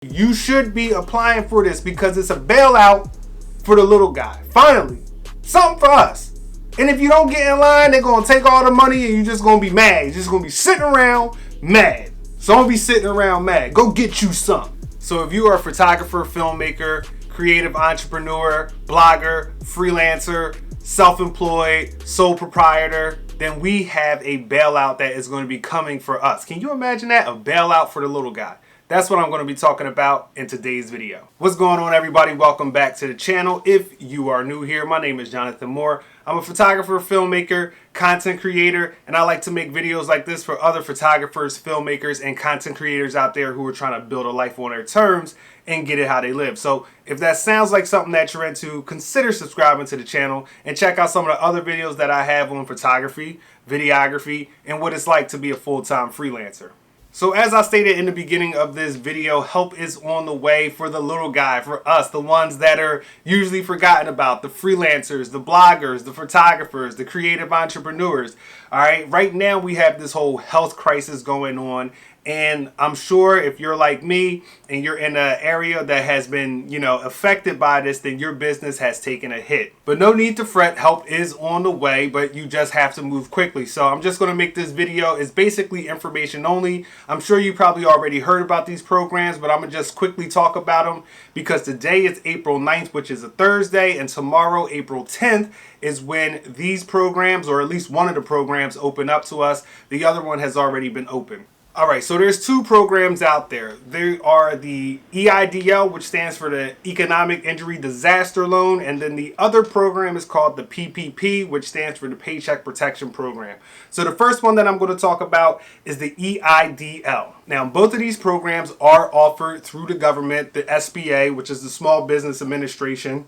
You should be applying for this because it's a bailout for the little guy. Finally, something for us. And if you don't get in line, they're going to take all the money and you're just going to be mad. You're just going to be sitting around mad. So don't be sitting around mad. Go get you some. So if you are a photographer, filmmaker, creative entrepreneur, blogger, freelancer, self-employed, sole proprietor, then we have a bailout that is going to be coming for us. Can you imagine that? A bailout for the little guy. That's what I'm going to be talking about in today's video. What's going on, everybody? Welcome back to the channel. If you are new here, my name is Jonathan Moore. I'm a photographer, filmmaker, content creator, and I like to make videos like this for other photographers, filmmakers, and content creators out there who are trying to build a life on their terms and get it how they live. So if that sounds like something that you're into, consider subscribing to the channel and check out some of the other videos that I have on photography, videography, and what it's like to be a full-time freelancer. So as I stated in the beginning of this video, help is on the way for the little guy, for us, the ones that are usually forgotten about, the freelancers, the bloggers, the photographers, the creative entrepreneurs. All right, right now we have this whole health crisis going on. And I'm sure if you're like me and you're in an area that has been, affected by this, then your business has taken a hit. But no need to fret. Help is on the way, but you just have to move quickly. So I'm just going to make this video. It's basically information only. I'm sure you probably already heard about these programs, but I'm going to just quickly talk about them because today is April 9th, which is a Thursday, and tomorrow, April 10th, is when these programs, or at least one of the programs, open up to us. The other one has already been open. All right, so there's two programs out there. There are the EIDL, which stands for the Economic Injury Disaster Loan, and then the other program is called the PPP, which stands for the Paycheck Protection Program. So the first one that I'm going to talk about is the EIDL. Now, both of these programs are offered through the government, the SBA, which is the Small Business Administration.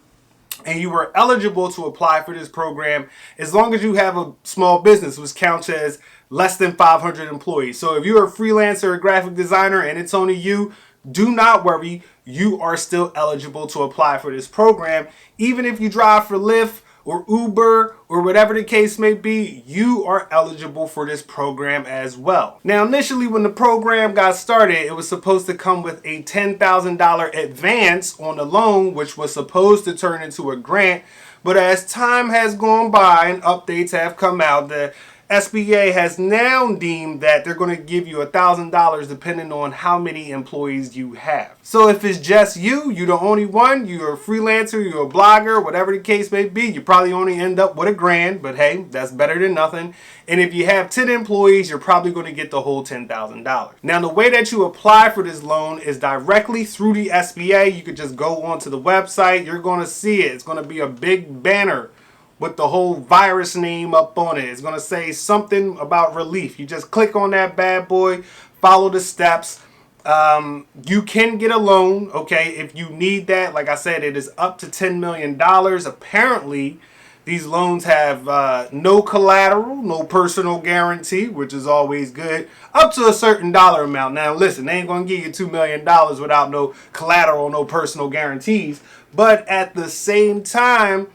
And you are eligible to apply for this program as long as you have a small business, which counts as less than 500 employees. So if you're a freelancer or graphic designer and it's only you, do not worry. You are still eligible to apply for this program. Even if you drive for Lyft or Uber or whatever the case may be, you are eligible for this program as well. Now, initially when the program got started, it was supposed to come with a $10,000 advance on the loan, which was supposed to turn into a grant. But as time has gone by and updates have come out, the SBA has now deemed that they're going to give you $1,000 depending on how many employees you have. So if it's just you're the only one, you're a freelancer, you're a blogger, whatever the case may be, you probably only end up with $1,000, but hey, that's better than nothing. And if you have 10 employees, you're probably going to get the whole $10,000. Now, the way that you apply for this loan is directly through the SBA. You could just go onto the website. You're going to see it. It's going to be a big banner with the whole virus name up on it. It's going to say something about relief. You just click on that bad boy, follow the steps. You can get a loan, okay, if you need that. Like I said, it is up to $10 million. Apparently, these loans have no collateral, no personal guarantee, which is always good, up to a certain dollar amount. Now, listen, they ain't going to give you $2 million without no collateral, no personal guarantees. But at the same time,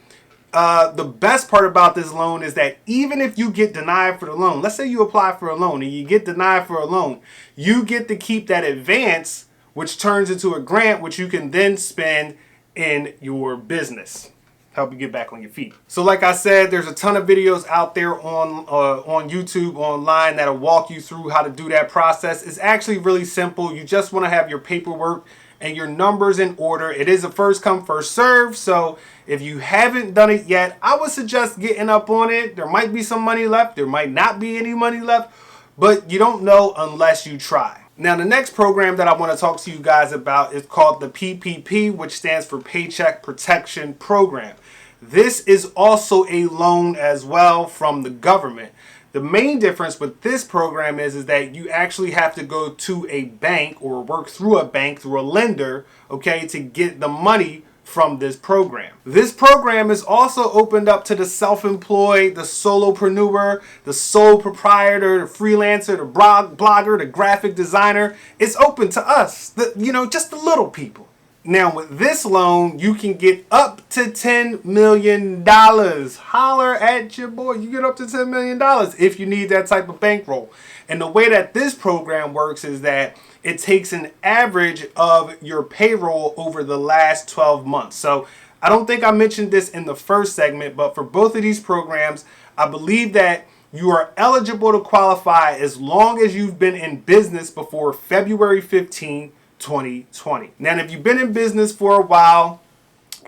the best part about this loan is that even if you get denied for the loan, let's say you apply for a loan and you get denied for a loan, you get to keep that advance, which turns into a grant, which you can then spend in your business. Help you get back on your feet. So like I said, there's a ton of videos out there on YouTube, online, that'll walk you through how to do that process. It's actually really simple. You just want to have your paperwork and your numbers in order. It is a first come, first serve. So if you haven't done it yet, I would suggest getting up on it. There might be some money left. There might not be any money left, but you don't know unless you try. Now, the next program that I want to talk to you guys about is called the PPP, which stands for Paycheck Protection Program. This is also a loan as well from the government. The main difference with this program is that you actually have to go to a bank or work through a bank, through a lender, okay, to get the money from this program. This program is also opened up to the self-employed, the solopreneur, the sole proprietor, the freelancer, the blogger, the graphic designer. It's open to us, just the little people. Now, with this loan, you can get up to $10 million. Holler at your boy. You get up to $10 million if you need that type of bankroll. And the way that this program works is that it takes an average of your payroll over the last 12 months. So I don't think I mentioned this in the first segment, but for both of these programs, I believe that you are eligible to qualify as long as you've been in business before February 15, 2020. Now, if you've been in business for a while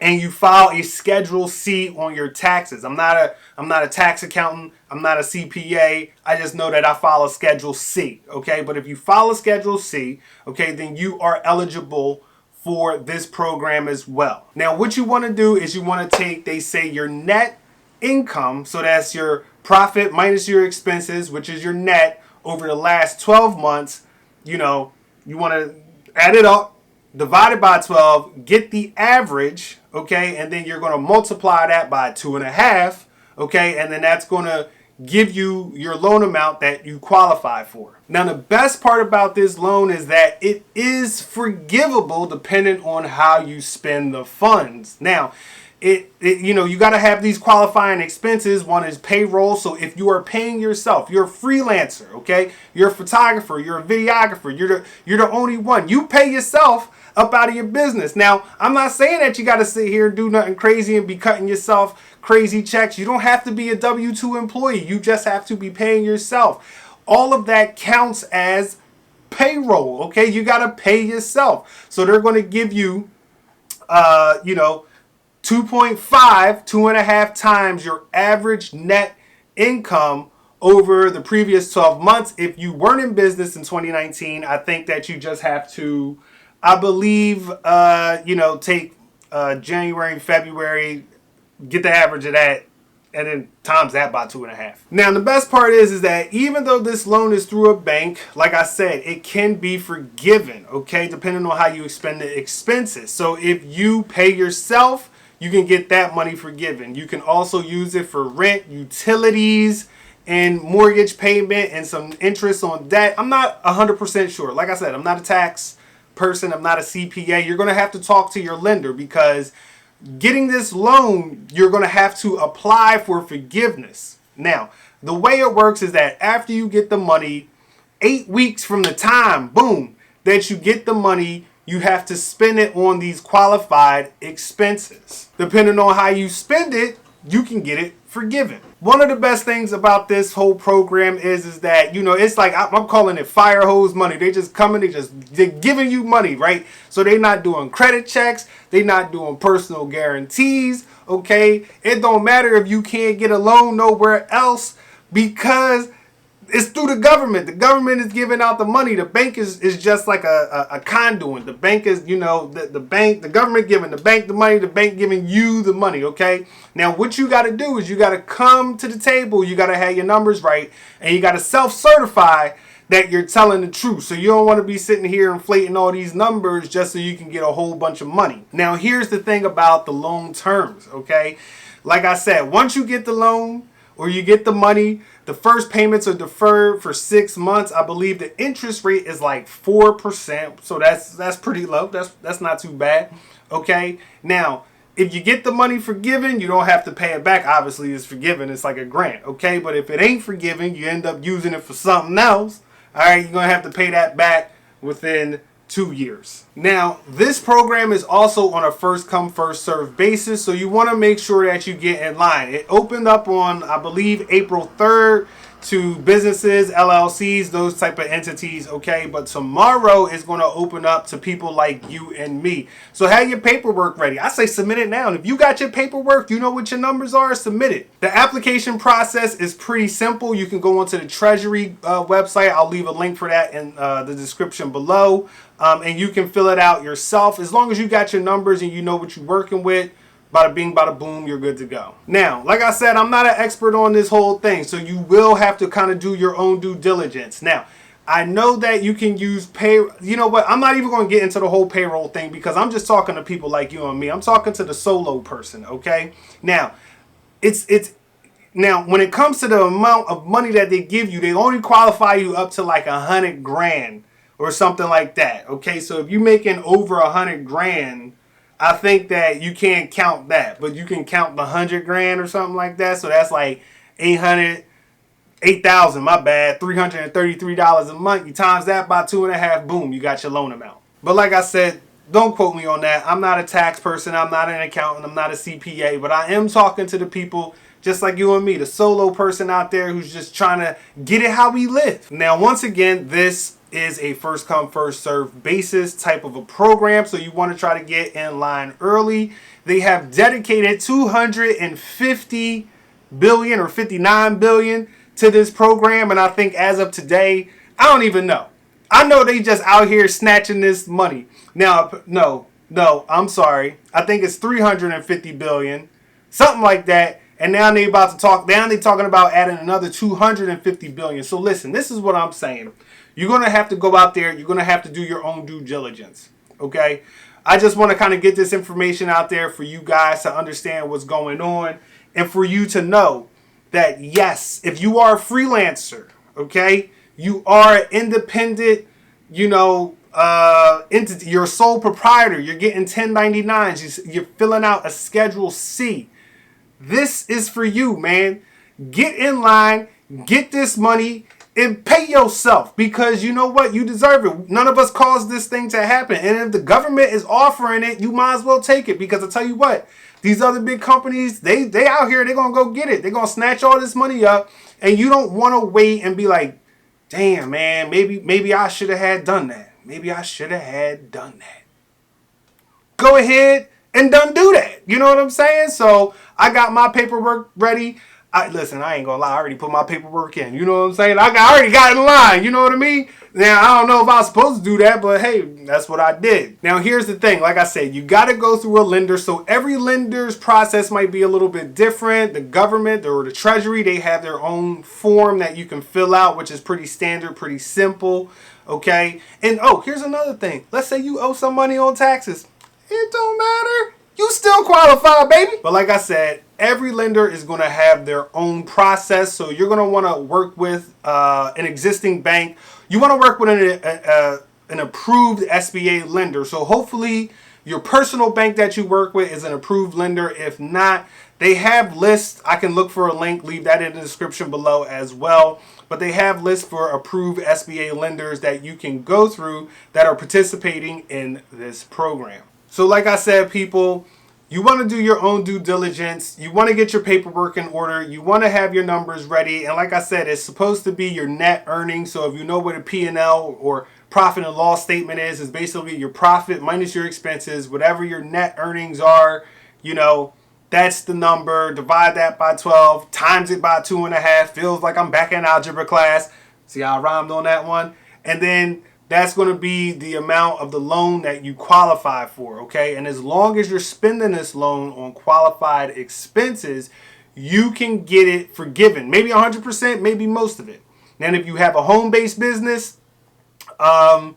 and you file a Schedule C on your taxes, I'm not a tax accountant, I'm not a CPA, I just know that I file a Schedule C, okay? But if you file a Schedule C, okay, then you are eligible for this program as well. Now, what you want to do is you want to take, they say, your net income, so that's your profit minus your expenses, which is your net over the last 12 months. You know, you want to add it up, divide it by 12, get the average, okay, and then you're going to multiply that by 2.5, okay, and then that's going to give you your loan amount that you qualify for. Now, the best part about this loan is that it is forgivable depending on how you spend the funds. Now, you know, you got to have these qualifying expenses. One is payroll. So if you are paying yourself, you're a freelancer, okay? You're a photographer, you're a videographer, you're the only one. You pay yourself up out of your business. Now, I'm not saying that you got to sit here and do nothing crazy and be cutting yourself crazy checks. You don't have to be a W-2 employee. You just have to be paying yourself. All of that counts as payroll, okay? You got to pay yourself. So they're going to give you, you know, 2.5 times your average net income over the previous 12 months. If you weren't in business in 2019, I think that you just have to, I believe, you know, take January, February, get the average of that, and then times that by 2.5. Now, the best part is that even though this loan is through a bank, like I said, it can be forgiven, okay, depending on how you expend the expenses. So if you pay yourself, you can get that money forgiven. You can also use it for rent, utilities, and mortgage payment, and some interest on debt. I'm not 100% sure. Like I said, I'm not a tax person. I'm not a CPA. You're going to have to talk to your lender, because getting this loan, you're going to have to apply for forgiveness. Now, the way it works is that after you get the money, 8 weeks from the time, boom, that you get the money, you have to spend it on these qualified expenses. Depending on how you spend it, you can get it forgiven. One of the best things about this whole program is that, you know, it's like, I'm calling it fire hose money. They just coming, they're giving you money, right? So they're not doing credit checks. They're not doing personal guarantees, okay? It don't matter if you can't get a loan nowhere else, because it's through the government. The government is giving out the money. The bank is just like a conduit. The bank is, you know, the bank, the government giving the bank the money, the bank giving you the money, okay? Now, what you got to do is you got to come to the table. You got to have your numbers right, and you got to self-certify that you're telling the truth. So you don't want to be sitting here inflating all these numbers just so you can get a whole bunch of money. Now, here's the thing about the loan terms, okay? Like I said, once you get the loan or you get the money, the first payments are deferred for 6 months. I believe the interest rate is like 4%. So that's pretty low. That's not too bad. Okay. Now, if you get the money forgiven, you don't have to pay it back. Obviously, it's forgiven. It's like a grant. Okay. But if it ain't forgiven, you end up using it for something else. All right. You're going to have to pay that back within 2 years. Now, this program is also on a first come, first served basis, so you want to make sure that you get in line. It opened up on, I believe, April 3rd to businesses, LLCs, those type of entities, okay? But tomorrow is going to open up to people like you and me. So have your paperwork ready. I say submit it now. And if you got your paperwork, you know what your numbers are, submit it. The application process is pretty simple. You can go onto the Treasury website. I'll leave a link for that in the description below. And you can fill it out yourself. As long as you got your numbers and you know what you're working with, bada bing, bada boom, you're good to go. Now, like I said, I'm not an expert on this whole thing, so you will have to kind of do your own due diligence. Now, I know that you can use you know what, I'm not even going to get into the whole payroll thing, because I'm just talking to people like you and me. I'm talking to the solo person, okay? Now, now, when it comes to the amount of money that they give you, they only qualify you up to like $100,000 or something like that, okay? So if you're making over $100,000, I think that you can't count that, but you can count the $100,000 or something like that. So that's like 800, $8,000, my bad, $333 a month. You times that by 2.5, boom, you got your loan amount. But like I said, don't quote me on that. I'm not a tax person. I'm not an accountant. I'm not a CPA. But I am talking to the people just like you and me, the solo person out there who's just trying to get it how we live. Now, once again, this is a first come, first serve basis type of a program. So you want to try to get in line early. They have dedicated $250 billion or $59 billion to this program. And I think as of today, I don't even know. I know they just out here snatching this money. Now, no, I'm sorry. I think it's $350 billion, something like that. And now they about to talk. Now they talking about adding another $250 billion. So listen, this is what I'm saying. You're gonna have to go out there. You're gonna have to do your own due diligence. Okay. I just want to kind of get this information out there for you guys to understand what's going on, and for you to know that yes, if you are a freelancer, okay, you are an independent, entity. You're a sole proprietor. You're getting 1099s. You're filling out a Schedule C. This is for you, man. Get in line, get this money, and pay yourself, because you know what? You deserve it. None of us caused this thing to happen. And if the government is offering it, you might as well take it, because I tell you what, these other big companies, they out here, they're going to go get it. They're going to snatch all this money up, and you don't want to wait and be like, damn, man, maybe I should have had done that. Maybe I should have had done that. Go ahead and done do that. You know what I'm saying? So I got my paperwork ready. Listen, I ain't gonna lie. I already put my paperwork in. You know what I'm saying? I already got in line. You know what I mean? Now, I don't know if I was supposed to do that, but hey, that's what I did. Now, here's the thing. Like I said, you got to go through a lender. So every lender's process might be a little bit different. The government or the Treasury, they have their own form that you can fill out, which is pretty standard, pretty simple. Okay? And here's another thing. Let's say you owe some money on taxes. It don't matter. You still qualify, baby. But like I said, every lender is going to have their own process. So you're going to want to work with an existing bank. You want to work with an approved SBA lender. So hopefully your personal bank that you work with is an approved lender. If not, they have lists. I can look for a link, leave that in the description below as well. But they have lists for approved SBA lenders that you can go through that are participating in this program. So like I said, people, you want to do your own due diligence. You want to get your paperwork in order. You want to have your numbers ready. And like I said, it's supposed to be your net earnings. So if you know what a P&L or profit and loss statement is, it's basically your profit minus your expenses. Whatever your net earnings are, that's the number. Divide that by 12, times it by 2.5. Feels like I'm back in algebra class. See how I rhymed on that one? And then that's going to be the amount of the loan that you qualify for, okay? And as long as you're spending this loan on qualified expenses, you can get it forgiven. Maybe 100%, maybe most of it. Now, if you have a home-based business, I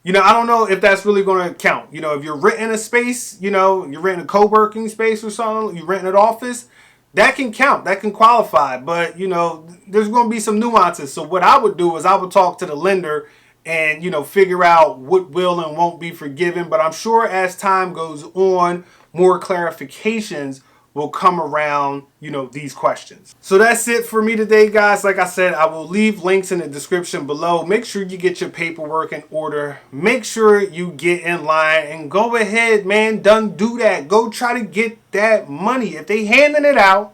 don't know if that's really going to count. If you're renting a space, you're renting a co-working space or something, you're renting an office, that can count, that can qualify. But, there's going to be some nuances. So what I would do is I would talk to the lender and, figure out what will and won't be forgiven. But I'm sure as time goes on, more clarifications will come around, these questions. So that's it for me today, guys. Like I said, I will leave links in the description below. Make sure you get your paperwork in order. Make sure you get in line and go ahead, man. Do that. Go try to get that money. If they handing it out,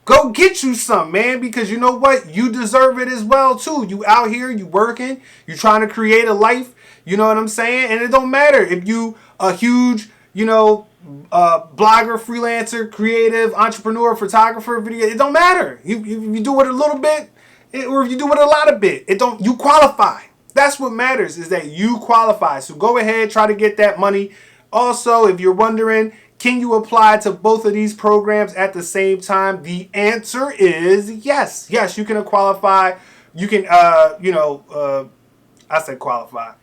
go get you some, man, because you know what? You deserve it as well, too. You out here, you working, you trying to create a life, you know what I'm saying? And it don't matter if you a huge, blogger, freelancer, creative, entrepreneur, photographer, video. It don't matter. You do it a little bit, or if you do it a lot of bit, you qualify. That's what matters, is that you qualify. So go ahead, try to get that money. Also, if you're wondering, can you apply to both of these programs at the same time? The answer is yes. Yes, you can qualify. You can, I said qualify.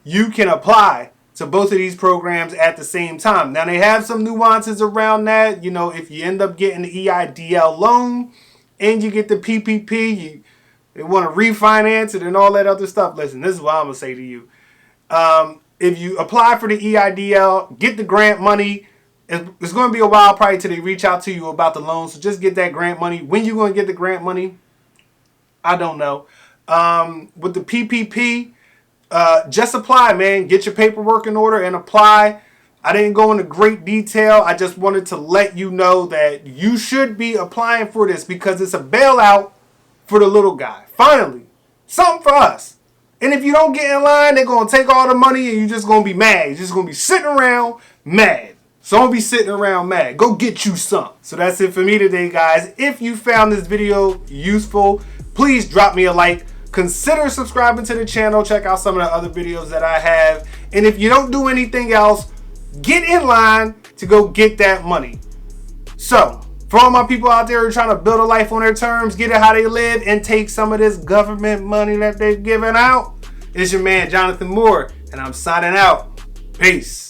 You can apply to both of these programs at the same time. Now, they have some nuances around that. If you end up getting the EIDL loan and you get the PPP, they want to refinance it and all that other stuff. Listen, this is what I'm going to say to you. If you apply for the EIDL, get the grant money, it's going to be a while probably till they reach out to you about the loan. So just get that grant money. When you going to get the grant money? I don't know. With the PPP, just apply, man. Get your paperwork in order and apply. I didn't go into great detail. I just wanted to let you know that you should be applying for this because it's a bailout for the little guy. Finally, something for us. And if you don't get in line, they're going to take all the money and you're just going to be mad. You're just going to be sitting around mad. So don't be sitting around mad. Go get you some. So that's it for me today, guys. If you found this video useful, please drop me a like. Consider subscribing to the channel. Check out some of the other videos that I have. And if you don't do anything else, get in line to go get that money. So, for all my people out there who are trying to build a life on their terms, get it how they live, and take some of this government money that they're giving out, it's your man, Jonathan Moore, and I'm signing out. Peace.